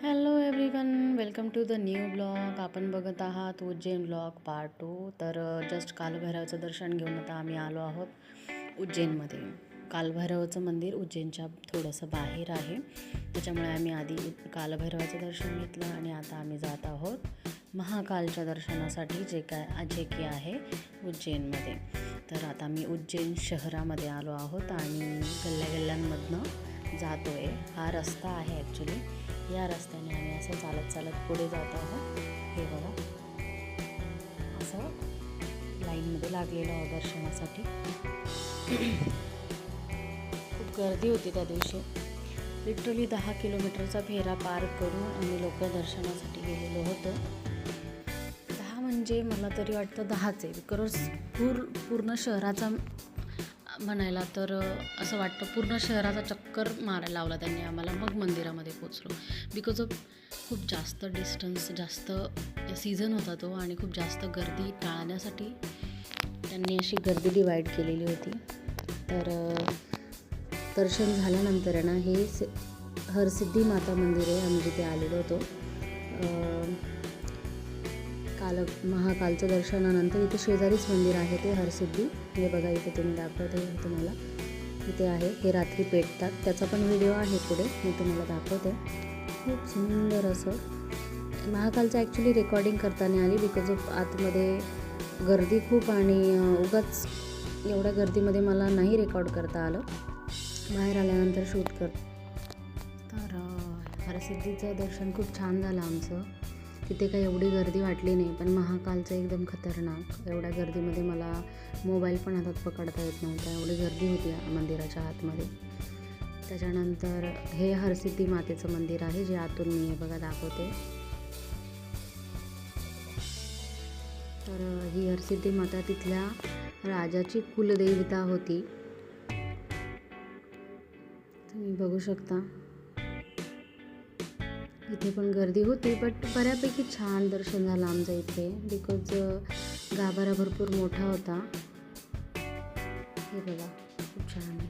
Hello everyone, welcome to the new blog. आपण बघत आहात उज्जैन ब्लॉग पार्ट 2. तर जस्ट कालभैरवचं दर्शन घेऊन आता आम्ही आलो आहोत उज्जैनमध्ये. कालभैरवचं मंदिर उज्जैनच्या थोडंसं बाहेर आहे, त्याच्यामुळे आम्ही आधी कालभैरवाचं दर्शन घेतलं आणि आता आम्ही जात आहोत महाकालच्या दर्शनासाठी, जे की आहे उज्जैनमध्ये. तर आता मी उज्जैन शहरामध्ये आलो आहोत आणि गल्ल्यागल्ल्यांमधनं जातो आहे. हा रस्ता आहे ॲक्च्युली. या रस्त्याने आम्ही असं चालत चालत पुढे जात आहोत. हे बघा, असं लाईनमध्ये लागलेलं आहोत दर्शनासाठी. खूप गर्दी होती त्या दिवशी. लिटरली 10 किलोमीटरचा फेरा पार करून आम्ही लोक दर्शनासाठी गेलेलो होतो. 10 म्हणजे मला तरी वाटतं 10च आहे, बिकॉज पूर्ण शहराचा म्हणायला तर असं वाटतं पूर्ण शहराचा चक्कर मारायला लावला त्यांनी आम्हाला, मग मंदिरामध्ये पोचलो. बिकॉज ऑफ खूप जास्त डिस्टन्स, जास्त सीझन होता तो आणि खूप जास्त गर्दी टाळण्यासाठी त्यांनी अशी गर्दी डिवाईड केलेली होती. तर दर्शन झाल्यानंतर आहे ना, हे हरसिद्धी माता मंदिर आहे आम्ही जिथे आलेलो होतो. महाकालचं दर्शनानंतर इथे शेजारीच मंदिर आहे ते हरसिद्धी. हे बघा, इथे तुम्ही दाखवते तुम्हाला, इथे आहे. हे रात्री पेटतात, त्याचा पण व्हिडिओ आहे पुढे, मी तुम्हाला दाखवते. खूप सुंदर असं महाकालचं ॲक्च्युली रेकॉर्डिंग करता नाही आली, बिकॉज ऑफ आतमध्ये गर्दी खूप आणि उगाच एवढ्या गर्दीमध्ये मला नाही रेकॉर्ड करता आलं. बाहेर आल्यानंतर शूट तर हरसिद्धीचं दर्शन खूप छान झालं आमचं. तिथे काही एवढी गर्दी वाटली नाही, पण महाकालचं एकदम खतरनाक. एवढ्या गर्दीमध्ये मला मोबाईल पण हातात पकडता येत नव्हता, एवढी गर्दी होती मंदिराच्या आतमध्ये. त्याच्यानंतर हे हरसिद्धी मातेचं मंदिर आहे, जे आतून मी हे बघा दाखवते. तर ही हरसिद्धी माता तिथल्या राजाची कुलदेवता होती, तुम्ही बघू शकता. इथे पण गर्दी होती, बट बऱ्यापैकी छान दर्शन झालं आमचं इथे, बिकॉज गाभारा भरपूर मोठा होता. हे बघा, खूप छान आहे.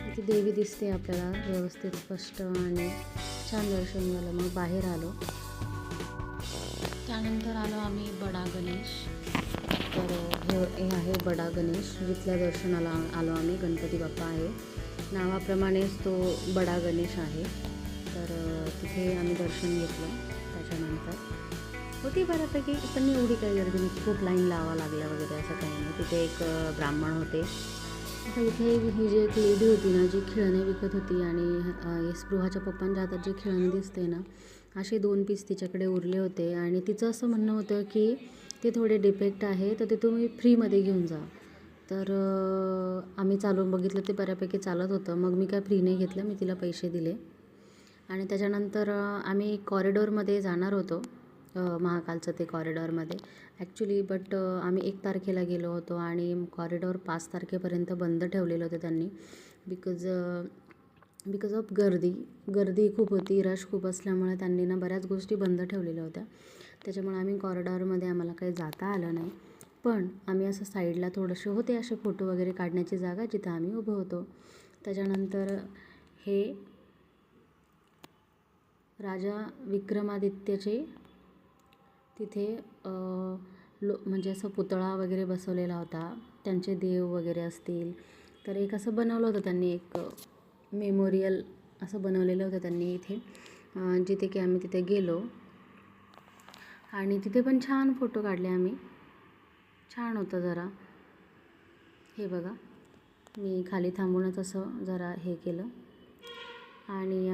इथे देवी दिसते आपल्याला व्यवस्थित स्पष्ट आणि छान दर्शन झालं. मग बाहेर आलो, त्यानंतर आलो आम्ही बडा गणेश. तर हे आहे बडा गणेश, जिथल्या दर्शनाला आलो आम्ही. गणपती बाप्पा आहे, नावाप्रमाणेच तो बडा गणेश आहे. तर तिथे आम्ही दर्शन घेतलं. त्याच्यानंतर होती बऱ्यापैकी, पण एवढी काही गर्दी नाही, खूप लाईन लावा लागल्या वगैरे असं काही नाही. तिथे एक ब्राह्मण होते. आता इथे ही जी एक लेडी होती ना, जी खेळणे विकत होती, आणि स्पृहाच्या पप्पांच्या हातात जे खेळणे दिसते ना, असे 2 पीस तिच्याकडे उरले होते. आणि तिचं असं म्हणणं होतं की ते थोडे डिफेक्ट आहे, तर ते तुम्ही फ्रीमध्ये घेऊन जा. तर आम्ही चालून बघितलं, ते बऱ्यापैकी चालत होतं. मग मी काय फ्री नाही घेतलं, मी तिला पैसे दिले. आणि त्याच्यानंतर आम्ही कॉरिडॉरमध्ये जाणार होतो, महाकालचं ते कॉरिडॉरमध्ये ॲक्च्युली. बट आम्ही 1 तारखेला गेलो होतो आणि कॉरिडॉर 5 तारखेपर्यंत बंद ठेवलेलं होतं त्यांनी, बिकॉज ऑफ गर्दी खूप होती, रश खूप असल्यामुळे त्यांनी ना बऱ्याच गोष्टी बंद ठेवलेल्या होत्या. त्याच्यामुळे आम्ही कॉरिडॉरमध्ये आम्हाला काही जाता आलं नाही. पण आम्ही असं साईडला थोडेसे होते असे फोटो वगैरे काढण्याची जागा, जिथं आम्ही उभं होतो. त्याच्यानंतर हे राजा विक्रमादित्यचे तिथे म्हणजे असं पुतळा वगैरे बसवलेला होता, त्यांचे देव वगैरे असतील. तर एक असं बनवलं होतं त्यांनी, एक मेमोरियल असं बनवलेलं होतं त्यांनी इथे, जिथे की आम्ही तिथे गेलो आणि तिथे पण छान फोटो काढले आम्ही. छान होतं जरा. हे बघा, मी खाली थांबूनच असं जरा हे केलं आणि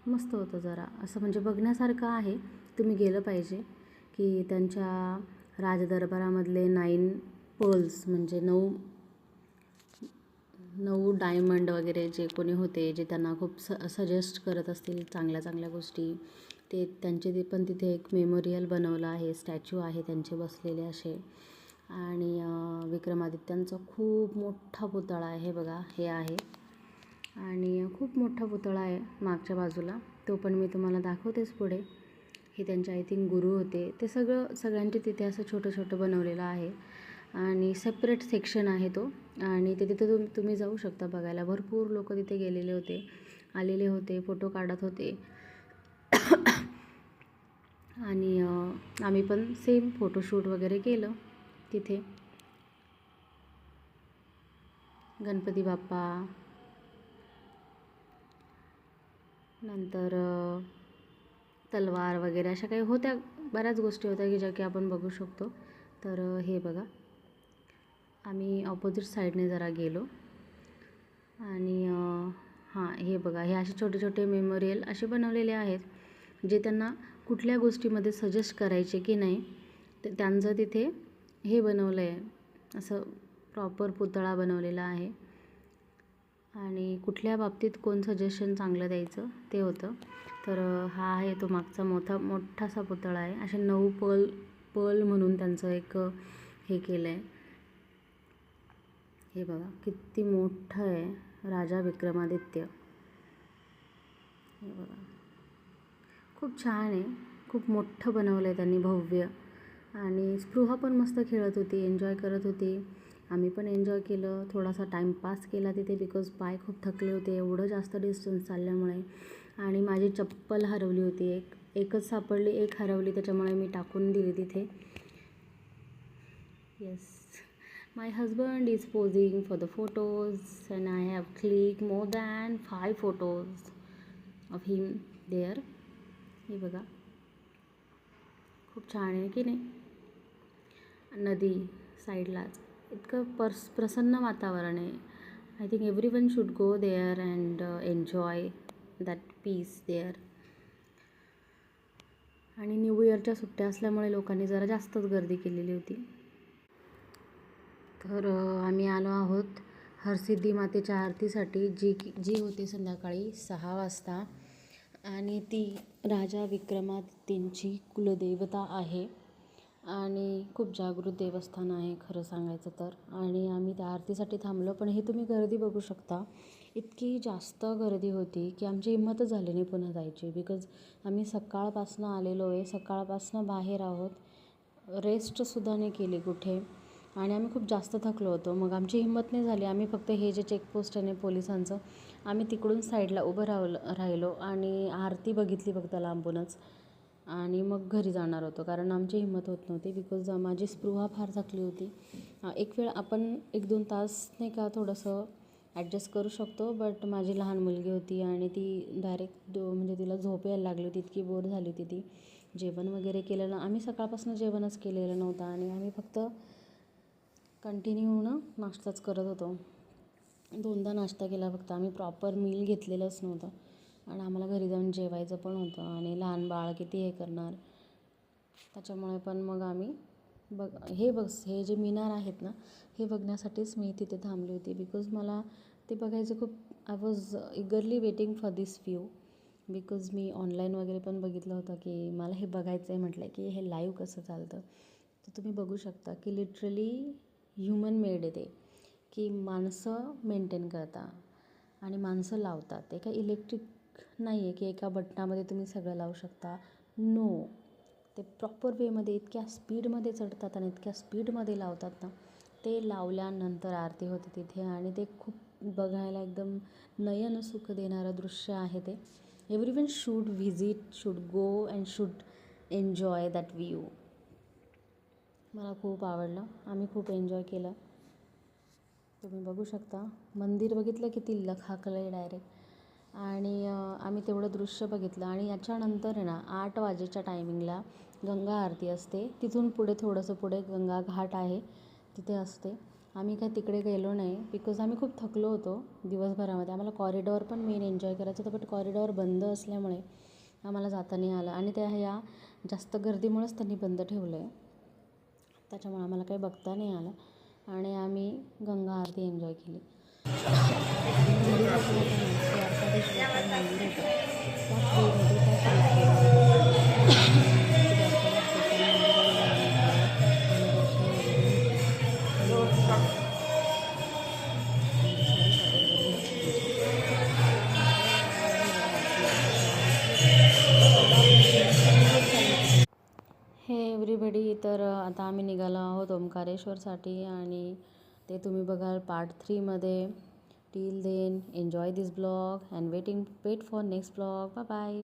मस्त होतं जरा असं, म्हणजे बघण्यासारखं आहे, तुम्ही गेलं पाहिजे. की त्यांच्या राजदरबारामधले 9 पर्ल्स, म्हणजे 9 डायमंड वगैरे जे कोणी होते, जे त्यांना खूप सजेस्ट करत असतील चांगल्या चांगल्या गोष्टी, ते त्यांचे पण तिथे एक मेमोरियल बनवलं आहे, स्टॅच्यू आहे त्यांचे बसलेले असे. आणि विक्रमादित्यांचा खूप मोठा पुतळा आहे, हे बघा, हे आहे. आणि खूप मोठा पुतळा आहे मागच्या बाजूला, तो पण मी तुम्हाला दाखवतेच पुढे. हे त्यांचे आय थिंक गुरु होते. ते सगळ्यांचे तिथे असं छोटं छोटं बनवलेलं आहे आणि सेपरेट सेक्शन आहे तो. आणि ते तिथे तुम्ही जाऊ शकता बघायला. भरपूर लोक तिथे आलेले होते, फोटो काढत होते. आणि आम्ही पण सेम फोटोशूट वगैरे केलं तिथे. गणपती बाप्पा, नंतर तलवार वगैरे अशा काही होत्या, बऱ्याच गोष्टी होत्या की ज्या की आपण बघू शकतो. तर हे बघा, आम्ही ऑपोजिट साईडने जरा गेलो आणि हां, हे बघा, हे असे छोटे छोटे मेमोरियल असे बनवलेले आहेत जे त्यांना कुठल्या गोष्टीमध्ये सजेस्ट करायचे की नाही, तर त्यांचं तिथे हे बनवलं आहे, असं प्रॉपर पुतळा बनवलेला आहे. आणि कुठल्या बाबतीत कोण सजेशन चांगलं द्यायचं ते होतं. तर हा आहे तो मागचा मोठासा पुतळा आहे. असे 9 पल म्हणून त्यांचं एक हे केलं आहे. हे बघा किती मोठं आहे, राजा विक्रमादित्य. हे बघा, खूप छान आहे, खूप मोठं बनवलं आहे त्यांनी, भव्य. आणि स्पृहा पण मस्त खेळत होती, एन्जॉय करत होती. आम्ही पण एन्जॉय केलं, थोडासा टाईमपास केला तिथे, बिकॉज पाय खूप थकले होते एवढं जास्त डिस्टन्स चालल्यामुळे. आणि माझी चप्पल हरवली होती, एकच सापडली, एक हरवली, त्याच्यामुळे मी टाकून दिली तिथे. Yes, my husband is posing for the photos and I have click more than 5 photos of him there. हे बघा, खूप छान आहे की नाही. नदी साईडलाच इतकं प्रसन्न वातावरण आहे. I think everyone should go there and enjoy that peace there. आणि न्यू इयरच्या सुट्ट्या असल्यामुळे लोकांनी जरा जास्तच गर्दी केलेली होती. तर आम्ही आलो आहोत हरसिद्धी मातेच्या आरतीसाठी, जी होती संध्याकाळी 6 वाजता. आणि ती राजा विक्रमादित्यंची कुलदेवता आहे आणि खूप जागृत देवस्थान आहे खरं सांगायचं तर. आणि आम्ही त्या आरतीसाठी थांबलो, पण हे तुम्ही गर्दी बघू शकता, इतकी जास्त गर्दी होती की आमची हिंमतच झाली नाही पुन्हा जायची. बिकॉज आम्ही सकाळपासून आलेलो आहे, सकाळपासून बाहेर आहोत, रेस्टसुद्धा नाही केली कुठे, आणि आम्ही खूप जास्त थकलो होतो. मग आमची हिंमत नाही झाली. आम्ही फक्त हे जे चेकपोस्ट आहे पोलिसांचं, आम्ही तिकडून साईडला उभं राहिलो आणि आरती बघितली फक्त लांबूनच, आणि मग घरी जाणार होतो, कारण आमची हिंमत होत नव्हती. बिकॉज माझी स्पृहा फार थकली होती. एक वेळ आपण 1-2 तास नाही का थोडंसं ॲडजस्ट करू शकतो, बट माझी लहान मुलगी होती आणि ती डायरेक्ट म्हणजे तिला झोप यायला लागली होती, इतकी बोर झाली होती ती. जेवण वगैरे केलेलं, आम्ही सकाळपासून जेवणच केलेलं नव्हतं आणि आम्ही फक्त कंटिन्यू नाश्ताच करत होतो. 2दा नाश्ता केला फक्त, आम्ही प्रॉपर मील घेतलेलंच नव्हतं. आणि आम्हाला घरी जाऊन जेवायचं पण होतं आणि लहान बाळ किती हे करणार, त्याच्यामुळे पण मग आम्ही हे जे मिनार आहेत ना, हे बघण्यासाठीच मी तिथे थांबली होती. बिकॉज मला ते बघायचं खूप, I was eagerly waiting for this view. Because me online वगैरे पण बघितलं होतं की मला हे बघायचं आहे, म्हटलं की हे लाईव्ह कसं चालतं. तर तुम्ही बघू शकता की लिटरली ह्युमन मेड आहे ते, की माणसं मेंटेन करतात आणि माणसं लावतात. ते काही इलेक्ट्रिक नाही आहे की एका बटनामध्ये तुम्ही सगळं लावू शकता. नो, ते प्रॉपर वेमध्ये इतक्या स्पीडमध्ये चढतात आणि इतक्या स्पीडमध्ये लावतात ना, ते लावल्यानंतर आरती होते तिथे. आणि ते खूप बघायला एकदम नयनसुख देणारं दृश्य आहे ते. Everyone should visit, should go and should enjoy that view. मला खूप आवडलं, आम्ही खूप एन्जॉय केलं. तुम्ही बघू शकता, मंदिर बघितलं किती लखाकलं आहे डायरेक्ट. आणि आम्ही तेवढं दृश्य बघितलं. आणि याच्यानंतर आहे ना 8 वाजेच्या टायमिंगला गंगा आरती असते. तिथून पुढे थोडंसं पुढे गंगा घाट आहे, तिथे असते. आम्ही काय तिकडे गेलो नाही, बिकॉज आम्ही खूप थकलो होतो दिवसभरामध्ये. आम्हाला कॉरिडॉर पण मेन एन्जॉय करायचं होतं, बट कॉरिडॉर बंद असल्यामुळे आम्हाला जाता नाही आलं. आणि त्या ह्या जास्त गर्दीमुळेच त्यांनी बंद ठेवलं आहे, त्याच्यामुळे आम्हाला काही बघता नाही आलं. आणि आम्ही गंगा आरती एन्जॉय केली. हे एव्हरीबडी, तर आता आम्ही निघालो आहोत ओंकारेश्वरसाठी आणि ते तुम्ही बघाल पार्ट 3मध्ये. Till then enjoy this blog and wait for next blog. Bye bye.